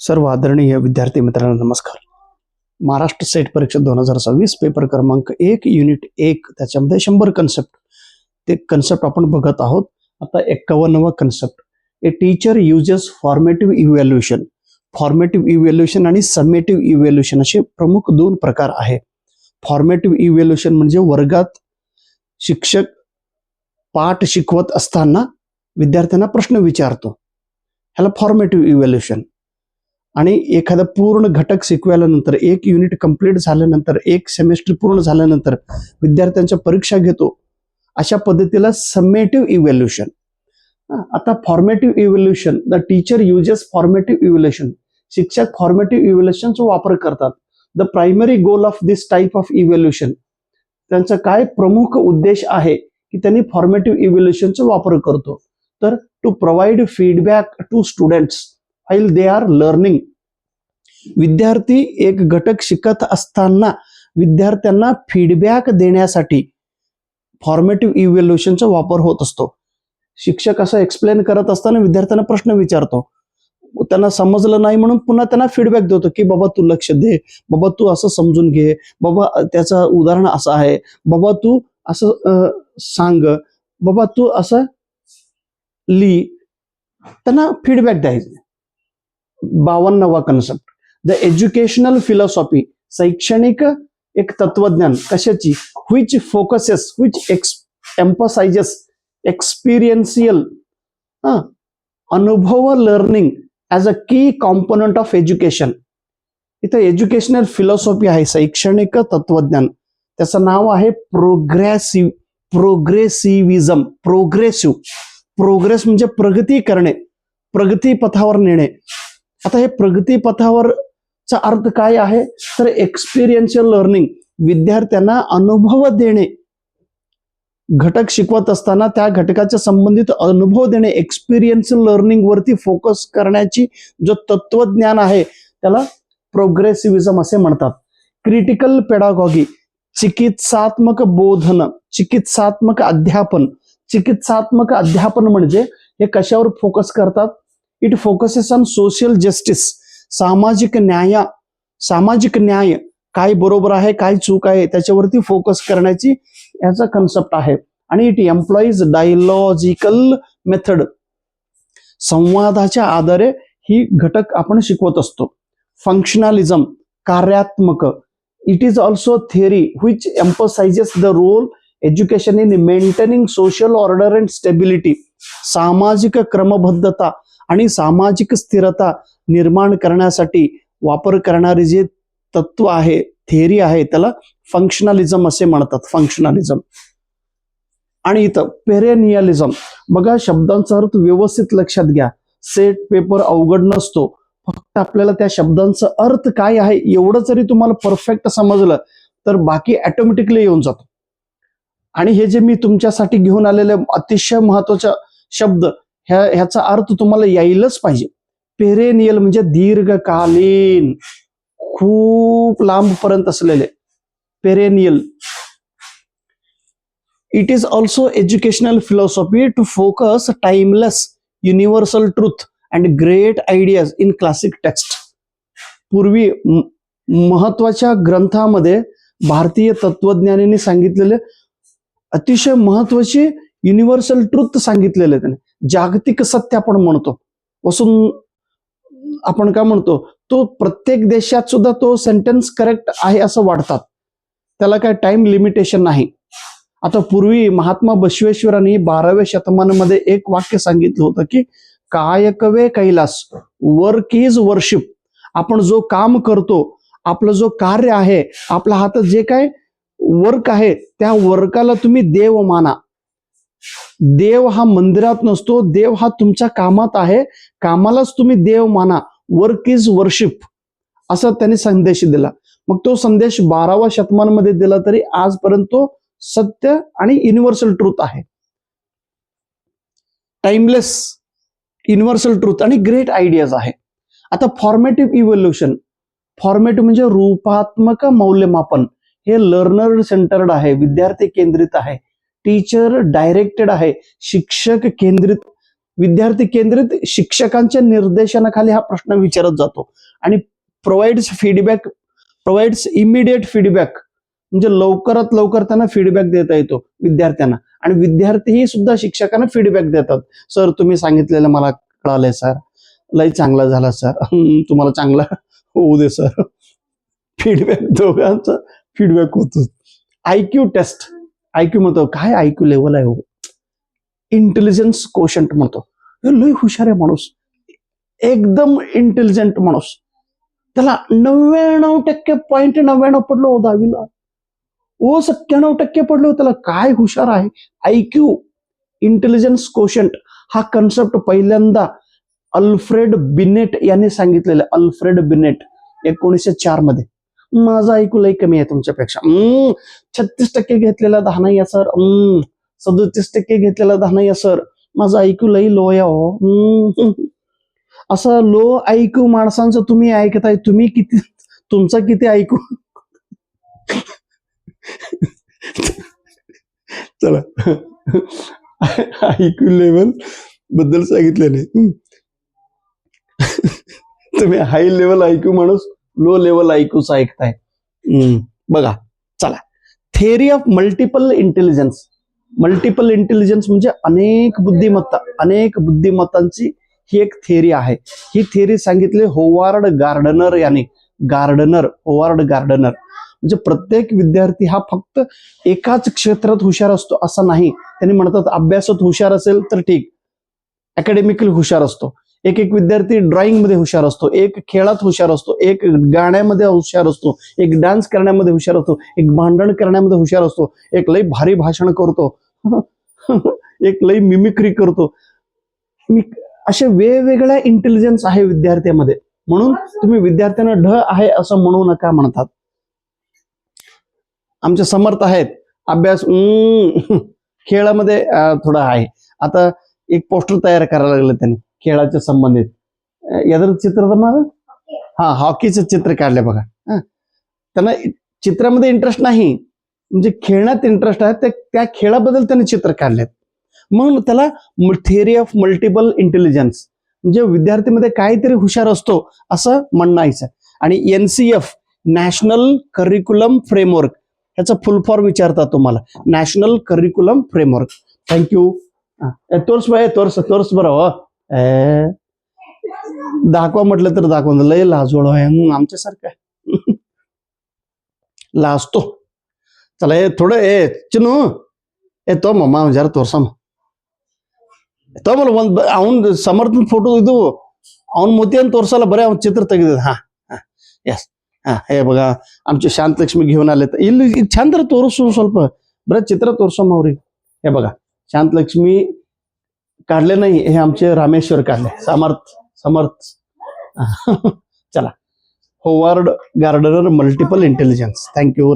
सर्व आदरणीय विद्यार्थी मित्रांनो नमस्कार. महाराष्ट्र सेट परीक्षा 2026 पेपर क्रमांक 1 युनिट 1 त्याच्यामध्ये 100 कन्सेप्ट ते कन्सेप्ट आपण बघत आहोत. आता 51वा concept, a teacher uses formative evaluation. Formative evaluation आणि समेटिव्ह इव्हॅल्युएशन असे प्रमुख दोन प्रकार आहे. फॉर्मेटिव्ह इव्हॅल्युएशन म्हणजे वर्गात शिक्षक पाठ शिकवत असताना विद्यार्थ्यांना प्रश्न विचारतो, ह्याला फॉर्मेटिव्ह इव्हॅल्युएशन. आणि एखादा पूर्ण घटक शिकवल्यानंतर, एक युनिट कंप्लीट झाल्यानंतर, एक सेमेस्टर पूर्ण झाल्यानंतर विद्यार्थ्यांच्या परीक्षा घेतो, अशा पद्धतीला समेटिव्ह इव्हॅल्युएशन. आता formative evaluation, the teacher uses formative evaluation. शिक्षक फॉर्मेटिव्ह इव्हॅल्युएशनचा वापर करतात. The primary goal of this type of evaluation, त्यांचा काय प्रमुख उद्देश आहे की त्यांनी फॉर्मेटिव्ह इव्हॅल्युएशनचा वापर करतो. तर to provide feedback to students while they are learning. विद्यार्थी एक घटक शिकत असताना विद्यार्थ्यांना फीडबॅक देण्यासाठी फॉर्मेटिव्ह इव्हॅल्युएशनचा वापर होत असतो. शिक्षक असं एक्सप्लेन करत असताना विद्यार्थ्यांना प्रश्न विचारतो, त्यांना समजलं नाही म्हणून पुन्हा त्यांना फीडबॅक देतो की बाबा तू लक्ष दे, बाबा तू असं समजून घे, बाबा त्याचं उदाहरण असं आहे, बाबा तू असं सांग, बाबा तू असं लिही, त्यांना फीडबॅक द्यायचं. 52वा कन्सेप्ट, द एज्युकेशनल फिलॉसॉफी. शैक्षणिक एक तत्वज्ञान कशाची, which focuses, which emphasizes experiential अनुभव लर्निंग ॲज अ की कॉम्पोनंट ऑफ एज्युकेशन. इथं एज्युकेशनल फिलॉसॉफी आहे, शैक्षणिक तत्वज्ञान, त्याचं नाव आहे प्रोग्रेसिव्हिझम. प्रोग्रेस म्हणजे प्रगती करणे, प्रगती पथावर नेणे. आता हे प्रगती पथावरचा अर्थ काय आहे, तर एक्सपिरियन्शियल लर्निंग, विद्यार्थ्यांना अनुभव देणे. घटक शिकवत असताना त्या घटकाच्या संबंधित अनुभव देणे, एक्सपिरियन्शियल लर्निंग वरती फोकस करण्याची जो तत्वज्ञान आहे त्याला प्रोग्रेसिव्हिझम असे म्हणतात. क्रिटिकल पेडागॉगी, चिकित्सात्मक बोधन, चिकित्सात्मक अध्यापन. चिकित्सात्मक अध्यापन म्हणजे हे कशावर फोकस करतात, it focuses on social justice, सामाजिक न्याय, काय बरोबर आहे काय चूक आहे त्याच्यावरती फोकस करण्याची याचा कन्सेप्ट आहे. आणि इट एम्प्लॉईज डायलॉजिकल मेथड, संवादाच्या आधारे ही घटक आपण शिकवत असतो. फंक्शनलिझम, कार्यात्मक. It is also theory which emphasizes the role education in maintaining social order and stability. सामाजिक क्रमबद्धता आणि सामाजिक स्थिरता निर्माण करण्यासाठी वापर करणारे जे तत्व आहे, थिअरी आहे, त्याला फंक्शनलिझम असे म्हणतात. फंक्शनलिझम. आणि इथं पेरेनियलिझम. बघा, शब्दांचा अर्थ व्यवस्थित लक्षात घ्या. सेट पेपर अवघड नसतो, फक्त आपल्याला त्या शब्दांचा अर्थ काय आहे एवढं जरी तुम्हाला परफेक्ट समजलं तर बाकी ऑटोमॅटिकली येऊन जातो. आणि हे जे मी तुमच्यासाठी घेऊन आलेले अतिशय महत्वाचा शब्द, ह्याचा अर्थ तुम्हाला यायलाच पाहिजे. पेरेनियल म्हणजे दीर्घकालीन, खूप लांबपर्यंत असलेले, perennial. It is also educational philosophy to focus timeless universal truth and great ideas in classic text. पूर्वी महत्वाच्या ग्रंथामध्ये भारतीय तत्वज्ञानींनी सांगितलेले अतिशय महत्वाचे युनिव्हर्सल ट्रूथ सांगितलेले, त्याने जागतिक सत्य आपण म्हणतो, वसून आपण काय म्हणतो, तो प्रत्येक देशात सुद्धा तो सेंटेन्स करेक्ट आहे असं वाटतात, त्याला काय टाइम लिमिटेशन नाही. आता पूर्वी महात्मा बसवेश्वरांनी 12व्या शतमानामध्ये एक वाक्य सांगितलं होतं की कायकवे कैलास, वर्क इज वर्शिप. आपण जो काम करतो, आपलं जो कार्य आहे, आपल्या हातात जे काय वर्क आहे, त्या वर्काला तुम्ही देव माना. देव हा मंदिरात नसतो, देव हा तुमच्या कामात आहे, कामालाच तुम्ही देव माना. वर्क इज वर्शिप असा त्यांनी संदेश दिला. मग तो संदेश 12व्या शतमानामध्ये दिला तरी आजपर्यंत तो सत्य आणि युनिव्हर्सल ट्रूथ आहे. टाइमलेस, युनिव्हर्सल ट्रूथ आणि ग्रेट आयडियाज आहे. आता फॉर्मेटिव्ह इव्हॅल्युएशन, फॉर्मेटिव्ह म्हणजे रूपात्मक मौल्यमापन. हे लर्नर सेंटर्ड आहे, विद्यार्थी केंद्रित आहे. टीचर डायरेक्टेड आहे, शिक्षक केंद्रित विद्यार्थी केंद्रित शिक्षकांच्या निर्देशनाखाली हा प्रश्न विचारत जातो आणि प्रोव्हाइड्स इमिडिएट फीडबॅक, म्हणजे लवकरात लवकर त्यांना फीडबॅक देता येतो विद्यार्थ्यांना, आणि विद्यार्थीही सुद्धा शिक्षकांना फीडबॅक देतात. सर तुम्ही सांगितलेलं मला कळालंय सर, लय चांगला झाला सर, तुम्हाला चांगला होऊ दे सर. फीडबॅक, दोघांचा फीडबॅक होतो. IQ टेस्ट, IQ म्हणतो काय IQ लेवल आहे हो, इंटेलिजन्स कोशंट म्हणतो. लय हुशार आहे माणूस, एकदम इंटेलिजंट माणूस, त्याला 99.99 पडलो 10वीला, 97% पडलो, त्याला काय हुशार आहे. IQ इंटेलिजन्स कोशंट हा कन्सेप्ट पहिल्यांदा अल्फ्रेड बिनेट यांनी सांगितलेलं. अल्फ्रेड बिनेट 1904 मध्ये. माझा IQ लय कमी आहे तुमच्यापेक्षा, 36% घेतलेला 10 नाही सर, 37% घेतलेला 10 नाही सर, माझा IQ लय लो आहे हो. असं लो IQ माणसांचं तुम्ही ऐकताय, तुम्ही किती, तुमचा किती IQ. चला, IQ लेवल बद्दल सांगितलेले. तुम्ही हाय लेवल IQ माणूस लो लेवल IQच ऐकताय. बघा चला, theory of multiple intelligence. Multiple intelligence म्हणजे अनेक बुद्धिमत्ता, अनेक बुद्धिमत्तांची ही एक थेअरी आहे. ही थेअरी सांगितली होवार्ड गार्डनर यांनी. Howard Gardner. म्हणजे प्रत्येक विद्यार्थी हा फक्त एकाच क्षेत्रात हुशार असतो असं नाही. त्यांनी म्हणतात अभ्यासात हुशार असेल तर ठीक, अकॅडमिकली हुशार असतो, एक विद्यार्थी ड्रॉइंग मध्ये हुशार असतो, एक खेळात हुशार असतो, एक गाण्यामध्ये हुशार असतो, एक डान्स करण्यामध्ये हुशार असतो, एक भांडण करण्यामध्ये हुशार असतो, एक लई भारी भाषण करतो, एक लई मिमिक्री करतो. असे वेगवेगळ्या इंटेलिजन्स आहे विद्यार्थ्यामध्ये. म्हणून तुम्ही विद्यार्थ्यांना ढ आहे असं म्हणू नका म्हणतात. आमचे समर्थ आहेत अभ्यास, खेळामध्ये थोडं आहे. आता एक पोस्टर तयार करायला लागलं त्यांनी खेळाच्या संबंधित. याचं चित्र तर माझं, हॉकीचं चित्र काढलंय बघा. त्यांना चित्रामध्ये इंटरेस्ट नाही, म्हणजे खेळण्यात इंटरेस्ट आहे, त्या खेळाबद्दल त्यांनी चित्र काढलेत. मग त्याला थेअरी ऑफ मल्टिपल इंटेलिजन्स, म्हणजे विद्यार्थीमध्ये काहीतरी हुशार असतो असं म्हणायचं. आणि NCF नॅशनल करिक्युलम फ्रेमवर्क, ह्याचा फुल फॉर्म विचारतात तुम्हाला, नॅशनल करिक्युलम फ्रेमवर्क. थँक्यू. तोर्स बरं हो, दाखवा म्हटलं तर दाखवा, लय लाजोळ आहे आमच्यासारखं. लाजतो. चला हे थोडं चिनू तो मम्मा जरा तोरसा तो मला ಅವನ್ ಸಮರ್ಥನ ಫೋಟೋ ಇದು ಅವನ್ मोती तोरसाला बरे चित्र ತೆಗೆದ. यस, हे बघा आमचे शांतलक्ष्मी घेऊन आले. ಇಲ್ಲಿ छान तर तोरसू ಸ್ವಲ್ಪ बरं चित्र तोरसम ಅವ್ರಿಗೆ. हे बघा शांतलक्ष्मी काढले नाही, हे आमचे रामेश्वर काढले. समर्थ. चला, Howard Gardner multiple intelligence. Thank you.